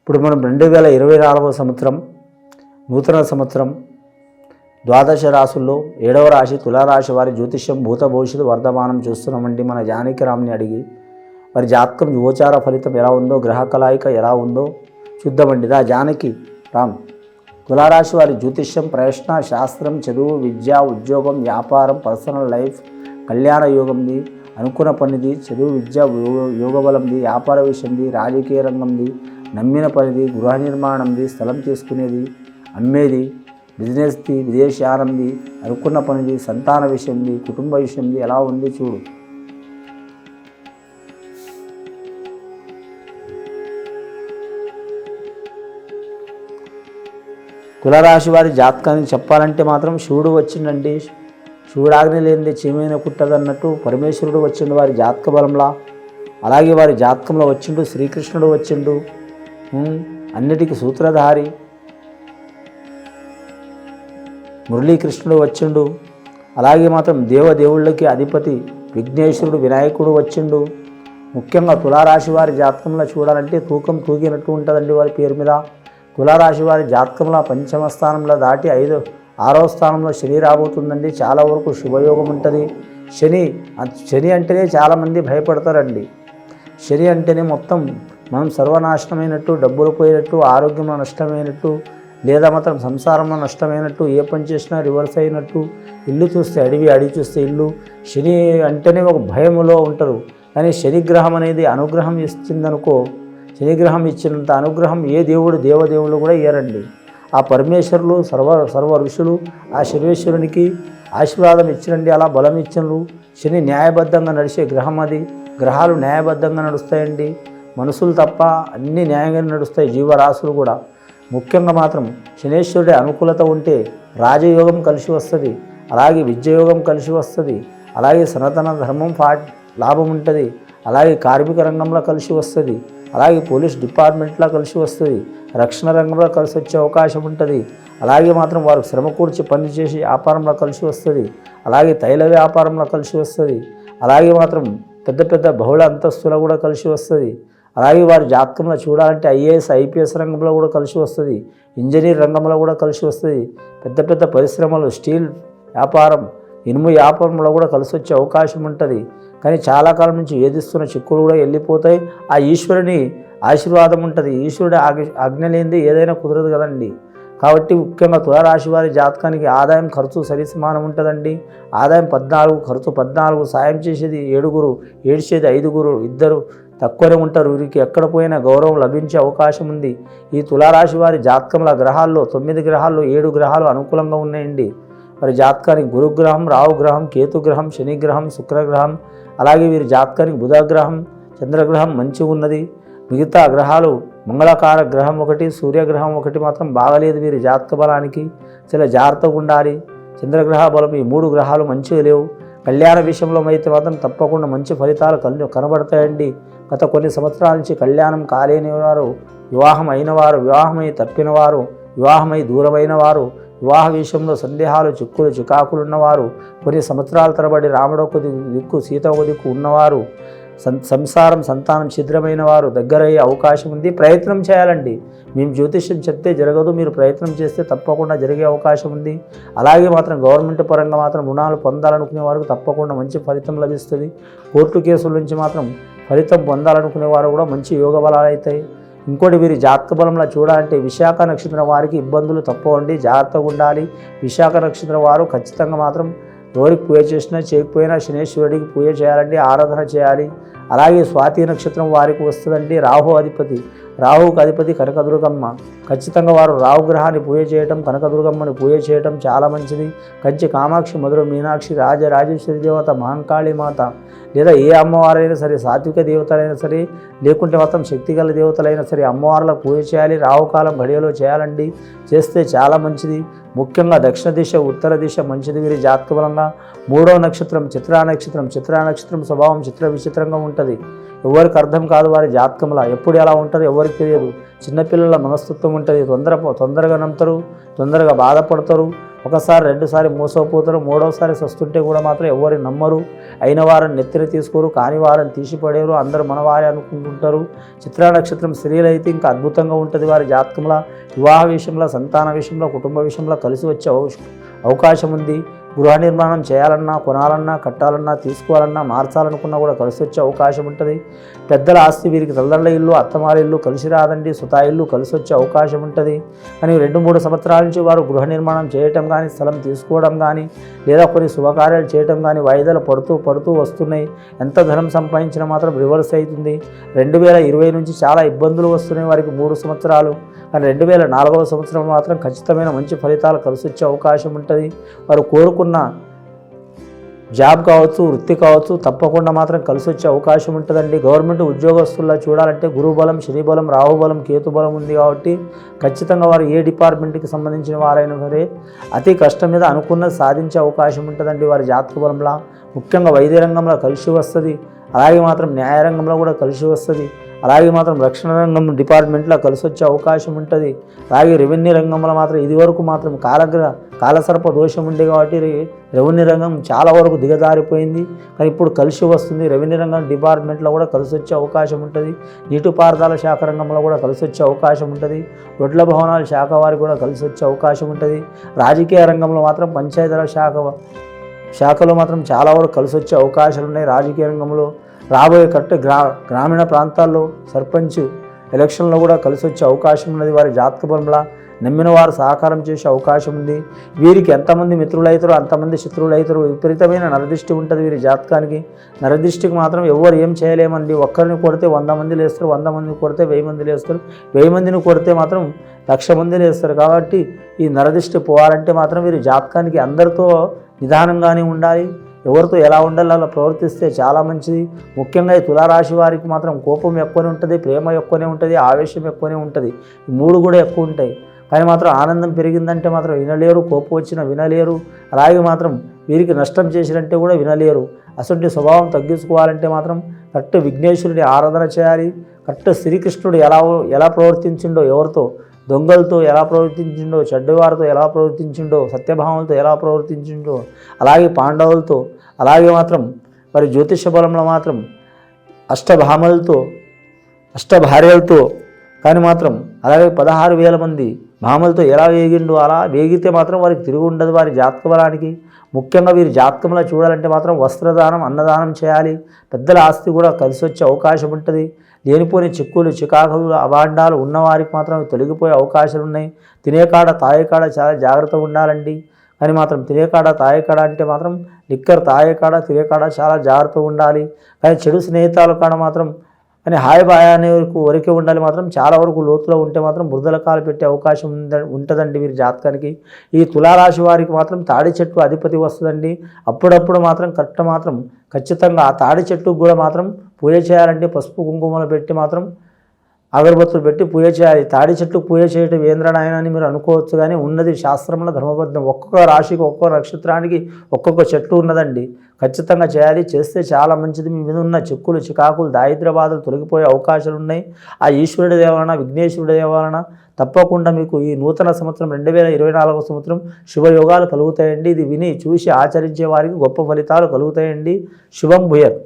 ఇప్పుడు మనం 2024వ సంవత్సరం నూతన సంవత్సరం ద్వాదశ రాశుల్లో 7వ రాశి తులారాశి వారి జ్యోతిష్యం భూత భవిష్యత్తు వర్ధమానం చూస్తున్నామండి. మన జానకిరామ్ని అడిగి వారి జాతకం గోచార ఫలితం ఎలా ఉందో, గ్రహ కలాయిక ఎలా ఉందో చూద్దామండి. జానకి రామ్ తులారాశి వారి జ్యోతిష్యం ప్రయత్న శాస్త్రం చదువు విద్య ఉద్యోగం వ్యాపారం పర్సనల్ లైఫ్ కళ్యాణ యోగంది, అనుకున్న పనిది, చదువు విద్య యోగబలంది, వ్యాపార విషయంది, రాజకీయ రంగంది, నమ్మిన పనిది, గృహ నిర్మాణంది, స్థలం తీసుకునేది, అమ్మేది, బిజినెస్ది, విదేశానంది, అనుకున్న పనిది, సంతాన విషయంది, కుటుంబ విషయంది ఎలా ఉంది చూడు. తులారాశి వారి జాతకానికి చెప్పాలంటే మాత్రం శివుడు వచ్చిండండి. శివుడాజ్ఞ లేనిది చీమైన కుట్టదన్నట్టు పరమేశ్వరుడు వచ్చిండు వారి జాతక బలంలా. అలాగే వారి జాతకంలో వచ్చిండు శ్రీకృష్ణుడు వచ్చిండు, అన్నిటికీ సూత్రధారి మురళీకృష్ణుడు వచ్చిండు. అలాగే మాత్రం దేవదేవుళ్ళకి అధిపతి విఘ్నేశ్వరుడు వినాయకుడు వచ్చిండు. ముఖ్యంగా తులారాశి వారి జాతకంలో చూడాలంటే తూకం తూగినట్టు ఉంటుందండి వారి పేరు మీద. తులారాశి వారి జాతకంలో పంచమ స్థానంలో దాటి 6వ స్థానంలో శని రాబోతుందండి. చాలా వరకు శుభయోగం ఉంటుంది. శని అంటేనే చాలామంది భయపడతారండి. శని అంటేనే మొత్తం మనం సర్వనాశనమైనట్టు, డబ్బులు పోయినట్టు, ఆరోగ్యంలో నష్టమైనట్టు, లేదా మాత్రం సంసారంలో నష్టమైనట్టు, ఏ పని చేసినా రివర్స్ అయినట్టు, ఇల్లు చూస్తే అడవి చూస్తే ఇల్లు. శని అంటేనే ఒక భయంలో ఉంటారు. కానీ శనిగ్రహం అనేది అనుగ్రహం ఇచ్చిందనుకో, శనిగ్రహం ఇచ్చినంత అనుగ్రహం ఏ దేవదేవులు కూడా ఇయ్యరండి. ఆ పరమేశ్వరులు సర్వ ఋషులు ఆ శనీశ్వరునికి ఆశీర్వాదం ఇచ్చినండి, అలా బలం ఇచ్చినరు. శని న్యాయబద్ధంగా నడిచే గ్రహం అది. గ్రహాలు న్యాయబద్ధంగా నడుస్తాయండి. మనుషులు తప్ప అన్ని న్యాయంగా నడుస్తాయి, జీవరాశులు కూడా. ముఖ్యంగా మాత్రం శనేశ్వరుడి అనుకూలత ఉంటే రాజయోగం కలిసి వస్తుంది, అలాగే విద్యయోగం కలిసి వస్తుంది, అలాగే సనాతన ధర్మం లాభం ఉంటుంది, అలాగే కార్మిక రంగంలో కలిసి వస్తుంది, అలాగే పోలీస్ డిపార్ట్మెంట్లో కలిసి వస్తుంది, రక్షణ రంగంలో కలిసి వచ్చే అవకాశం ఉంటుంది. అలాగే మాత్రం వారు శ్రమ కూర్చి పని చేసి వ్యాపారంలో కలిసి వస్తుంది, అలాగే తైల వ్యాపారంలో కలిసి వస్తుంది, అలాగే మాత్రం పెద్ద బహుళ అంతస్తులో కూడా కలిసి వస్తుంది. అలాగే వారి జాతకంలో చూడాలంటే ఐఏఎస్ ఐపీఎస్ రంగంలో కూడా కలిసి వస్తుంది, ఇంజనీర్ రంగంలో కూడా కలిసి వస్తుంది, పెద్ద పరిశ్రమలు, స్టీల్ వ్యాపారం, ఇనుము వ్యాపారంలో కూడా కలిసి వచ్చే అవకాశం ఉంటుంది. కానీ చాలా కాలం నుంచి వేధిస్తున్న చిక్కులు కూడా వెళ్ళిపోతాయి. ఆ ఈశ్వరుని ఆశీర్వాదం ఉంటుంది. ఈశ్వరుడు ఆజ్ఞ లేనిది ఏదైనా కుదరదు కదండి. కాబట్టి ముఖ్యంగా తులారాశి వారి జాతకానికి ఆదాయం ఖర్చు సరిసమానం ఉంటుందండి. ఆదాయం 14, ఖర్చు 14, సాయం చేసేది 7, ఏడ్చేది 5, ఇద్దరు తక్కువనే ఉంటారు. వీరికి ఎక్కడ పోయినా గౌరవం లభించే అవకాశం ఉంది. ఈ తులారాశి వారి జాతకంలో గ్రహాల్లో 9 గ్రహాల్లో 7 గ్రహాలు అనుకూలంగా ఉన్నాయండి. మరి జాతకానికి గురుగ్రహం, రాహుగ్రహం, కేతుగ్రహం, శనిగ్రహం, శుక్రగ్రహం, అలాగే వీరి జాతకానికి బుధగ్రహం, చంద్రగ్రహం మంచిగా ఉన్నది. మిగతా గ్రహాలు మంగళకార గ్రహం 1, సూర్యగ్రహం 1 మాత్రం బాగలేదు వీరి జాతక బలానికి. చాలా జాగ్రత్తగా ఉండాలి. చంద్రగ్రహ బలం ఈ 3 గ్రహాలు మంచిగా లేవు. కళ్యాణ విషయంలో అయితే మాత్రం తప్పకుండా మంచి ఫలితాలు కనబడతాయండి. గత కొన్ని సంవత్సరాల నుంచి కళ్యాణం కాలేని వారు, వివాహం అయిన వారు, వివాహమై తప్పిన వారు, వివాహమై దూరమైన వారు, వివాహ విషయంలో సందేహాలు, చిక్కులు, చికాకులు ఉన్నవారు, కొన్ని సంవత్సరాల తరబడి రాముడు ఒక దిక్కు సీత ఒక దిక్కు ఉన్నవారు, సంతానం ఛిద్రమైన వారు దగ్గరయ్యే అవకాశం ఉంది. ప్రయత్నం చేయాలండి. మేము జ్యోతిష్యం చెప్తే జరగదు, మీరు ప్రయత్నం చేస్తే తప్పకుండా జరిగే అవకాశం ఉంది. అలాగే మాత్రం గవర్నమెంట్ పరంగా మాత్రం రుణాలు పొందాలనుకునే వారికి తప్పకుండా మంచి ఫలితం లభిస్తుంది. కోర్టు కేసుల నుంచి మాత్రం ఫలితం పొందాలనుకునే వారు కూడా మంచి యోగ బలాలు అవుతాయి. ఇంకోటి వీరి జాతక బలంలో చూడాలంటే విశాఖ నక్షత్రం వారికి ఇబ్బందులు తప్పవండి, జాగ్రత్తగా ఉండాలి. విశాఖ నక్షత్రం వారు ఖచ్చితంగా మాత్రం ఎవరికి పూజ చేసినా చేయకపోయినా శనేశ్వరుడికి పూజ చేయాలండి, ఆరాధన చేయాలి. అలాగే స్వాతి నక్షత్రం వారికి వస్తుందండి. రాహువుకు అధిపతి కనకదుర్గమ్మ. ఖచ్చితంగా వారు రాహుగ్రహాన్ని పూజ చేయటం, కనకదుర్గమ్మని పూజ చేయటం చాలా మంచిది. కంచి కామాక్షి, మధుర మీనాక్షి, రాజరాజేశ్వరి దేవత, మహంకాళి మాత, లేదా ఏ అమ్మవారైనా సరే, సాత్విక దేవతలైనా సరే, లేకుంటే మాత్రం శక్తిగల దేవతలైనా సరే అమ్మవార్లకు పూజ చేయాలి. రాహుకాలం ఘడియలో చేయాలండి. చేస్తే చాలా మంచిది. ముఖ్యంగా దక్షిణ దిశ, ఉత్తర దిశ మంచిది వీరి జాతక బలంగా. 3వ నక్షత్రం చిత్రా నక్షత్రం స్వభావం చిత్ర విచిత్రంగా ఉంటుంది. ఎవరికి అర్థం కాదు వారి జాతకంలో. ఎప్పుడు ఎలా ఉంటుంది ఎవరికి తెలియదు. చిన్నపిల్లల మనస్తత్వం ఉంటుంది. తొందరగా నమ్ముతారు, తొందరగా బాధపడతారు. ఒకసారి రెండుసారి మోసపోతారు, మూడోసారి సస్తుంటే కూడా మాత్రం ఎవరు నమ్మరు. అయిన వారిని నెత్తిన తీసుకోరు, కాని వారిని తీసిపడేరు, అందరూ మనవారే అనుకుంటుంటారు. చిత్రా నక్షత్రం స్త్రీలు అయితే ఇంకా అద్భుతంగా ఉంటుంది. వారి జాతకంలో వివాహ విషయంలో, సంతాన విషయంలో, కుటుంబ విషయంలో కలిసి వచ్చే అవకాశం ఉంది. గృహ నిర్మాణం చేయాలన్నా, కొనాలన్నా, కట్టాలన్నా, తీసుకోవాలన్నా, మార్చాలనుకున్నా కూడా కలిసి వచ్చే అవకాశం ఉంటుంది. పెద్దల ఆస్తి వీరికి తల్లిదండ్రుల ఇల్లు, అత్తమాల ఇల్లు కలిసి రాదండి, సుతా ఇల్లు కలిసి వచ్చే అవకాశం ఉంటుంది. కానీ 2-3 సంవత్సరాల నుంచి వారు గృహ నిర్మాణం చేయటం కానీ, స్థలం తీసుకోవడం కానీ, లేదా కొన్ని శుభకార్యాలు చేయటం కానీ వాయిదాలు పడుతూ వస్తున్నాయి. ఎంత ధనం సంపాదించినా మాత్రం రివర్స్ అవుతుంది. 2020 నుంచి చాలా ఇబ్బందులు వస్తున్నాయి వారికి 3 సంవత్సరాలు. కానీ 2004వ సంవత్సరం మాత్రం ఖచ్చితమైన మంచి ఫలితాలు కలిసి వచ్చే అవకాశం ఉంటుంది. వారు కోరుకున్న జాబ్ కావచ్చు, వృత్తి కావచ్చు తప్పకుండా మాత్రం కలిసి వచ్చే అవకాశం ఉంటుందండి. గవర్నమెంట్ ఉద్యోగస్తుల్లో చూడాలంటే గురుబలం, శనిబలం, రాహుబలం, కేతుబలం ఉంది కాబట్టి ఖచ్చితంగా వారు ఏ డిపార్ట్మెంట్కి సంబంధించిన వారైనా సరే అతి కష్టం మీద అనుకున్నది సాధించే అవకాశం ఉంటుందండి వారి జాతక బలంలో. ముఖ్యంగా వైద్య రంగంలో కలిసి వస్తుంది, అలాగే మాత్రం న్యాయ రంగంలో కూడా కలిసి వస్తుంది, అలాగే మాత్రం రక్షణ రంగం డిపార్ట్మెంట్లో కలిసి వచ్చే అవకాశం ఉంటుంది. అలాగే రెవెన్యూ రంగంలో మాత్రం ఇదివరకు మాత్రం కాలసర్ప దోషం ఉంది కాబట్టి రెవెన్యూ రంగం చాలా వరకు దిగజారిపోయింది. కానీ ఇప్పుడు కలిసి వస్తుంది. రెవెన్యూ రంగం డిపార్ట్మెంట్లో కూడా కలిసి వచ్చే అవకాశం ఉంటుంది. నీటిపారుదల శాఖ రంగంలో కూడా కలిసి వచ్చే అవకాశం ఉంటుంది. రొడ్ల భవనాల శాఖ వారికి కూడా కలిసి వచ్చే అవకాశం ఉంటుంది. రాజకీయ రంగంలో మాత్రం పంచాయతీరాజ్ శాఖలో మాత్రం చాలా వరకు కలిసి వచ్చే అవకాశాలు ఉన్నాయి. రాజకీయ రంగంలో రాబోయే గ్రామీణ ప్రాంతాల్లో సర్పంచ్ ఎలక్షన్లో కూడా కలిసి వచ్చే అవకాశం ఉన్నది. వారి జాతక బలంలా నమ్మిన వారు సహకారం చేసే అవకాశం ఉంది. వీరికి ఎంతమంది మిత్రులు అవుతారో అంతమంది శత్రువులు అవుతారు. విపరీతమైన నరదృష్టి ఉంటుంది వీరి జాతకానికి. నరదృష్టికి మాత్రం ఎవరు ఏం చేయలేమండి. ఒక్కరిని కొడితే 100 మంది లేస్తారు, 100 మందిని కొడితే 1000 మంది లేస్తారు, 1000 మందిని కొడితే మాత్రం 1,00,000 మంది లేస్తారు. కాబట్టి ఈ నరదృష్టి పోవాలంటే మాత్రం వీరి జాతకానికి అందరితో నిదానంగానే ఉండాలి. ఎవరితో ఎలా ఉండాలో అలా ప్రవర్తిస్తే చాలా మంచిది. ముఖ్యంగా ఈ తులారాశి వారికి మాత్రం కోపం ఎక్కువనే ఉంటుంది, ప్రేమ ఎక్కువనే ఉంటుంది, ఆవేశం ఎక్కువనే ఉంటుంది. ఈ 3 కూడా ఎక్కువ ఉంటాయి. కానీ మాత్రం ఆనందం పెరిగిందంటే మాత్రం వినలేరు, కోపం వచ్చినా వినలేరు. అలాగే మాత్రం వీరికి నష్టం చేసినంటే కూడా వినలేరు. అసలు స్వభావం తగ్గించుకోవాలంటే మాత్రం కరెక్ట్ విఘ్నేశ్వరుడి ఆరాధన చేయాలి. కరెక్ట్ శ్రీకృష్ణుడు ఎలా ప్రవర్తించిండో, ఎవరితో దొంగలతో ఎలా ప్రవర్తించిండో, చెడ్డవారితో ఎలా ప్రవర్తించిండో, సత్యభావంతో ఎలా ప్రవర్తించిండో, అలాగే పాండవులతో, అలాగే మాత్రం మరి జ్యోతిష బలంలో మాత్రం అష్టభార్యలతో కానీ మాత్రం అలాగే 16,000 మంది భామలతో ఎలా వేగిండో అలా వేగితే మాత్రం వారికి తిరిగి ఉండదు వారి జాతక బలానికి. ముఖ్యంగా వీరి జాతకంలో చూడాలంటే మాత్రం వస్త్రదానం, అన్నదానం చేయాలి. పెద్దల ఆస్తి కూడా కలిసి వచ్చే అవకాశం ఉంటుంది. లేనిపోని చిక్కులు, చికాకులు, అభాండాలు ఉన్నవారికి మాత్రం తొలగిపోయే అవకాశాలు ఉన్నాయి. తినేకాడ తాయేకాడ చాలా జాగ్రత్తగా ఉండాలండి. కానీ మాత్రం తినేకాడ తాయేకాడ అంటే మాత్రం లిక్కర్ తాయేకాడ తినేకాడ చాలా జాగ్రత్తగా ఉండాలి. కానీ చెడు స్నేహితాల కాడ మాత్రం కానీ హాయ్ బాయ్ అనే వరకే ఉండాలి. మాత్రం చాలా వరకు లోతులో ఉంటే మాత్రం బురదల కాలు పెట్టే అవకాశం ఉంటుందండి వీరి జాతకానికి. ఈ తులారాశి వారికి మాత్రం తాడి చెట్టు అధిపతి వస్తుందండి. అప్పుడప్పుడు మాత్రం ఖచ్చితంగా ఆ తాడి చెట్టుకు కూడా మాత్రం పూజ చేయాలంటే పసుపు కుంకుమలు పెట్టి మాత్రం అగరబత్తులు పెట్టి పూజ చేయాలి. తాడి చెట్టుకు పూజ చేయటం ఏంద్రనాయన అని మీరు అనుకోవచ్చు, కానీ ఉన్నది శాస్త్రంలో ధర్మబద్ధం. ఒక్కొక్క రాశికి, ఒక్కొక్క నక్షత్రానికి ఒక్కొక్క చెట్టు ఉన్నదండి. ఖచ్చితంగా చేయాలి. చేస్తే చాలా మంచిది. మీ మీద ఉన్న చిక్కులు, చికాకులు, దారిద్ర్య బాధలు తొలగిపోయే అవకాశాలు ఉన్నాయి. ఆ ఈశ్వరుడి దేవాలన, విఘ్నేశ్వరుడి దేవాలన తప్పకుండా మీకు ఈ నూతన సంవత్సరం 2024వ సంవత్సరం శుభయోగాలు కలుగుతాయండి. ఇది విని చూసి ఆచరించే వారికి గొప్ప ఫలితాలు కలుగుతాయండి. శుభం భూయత్.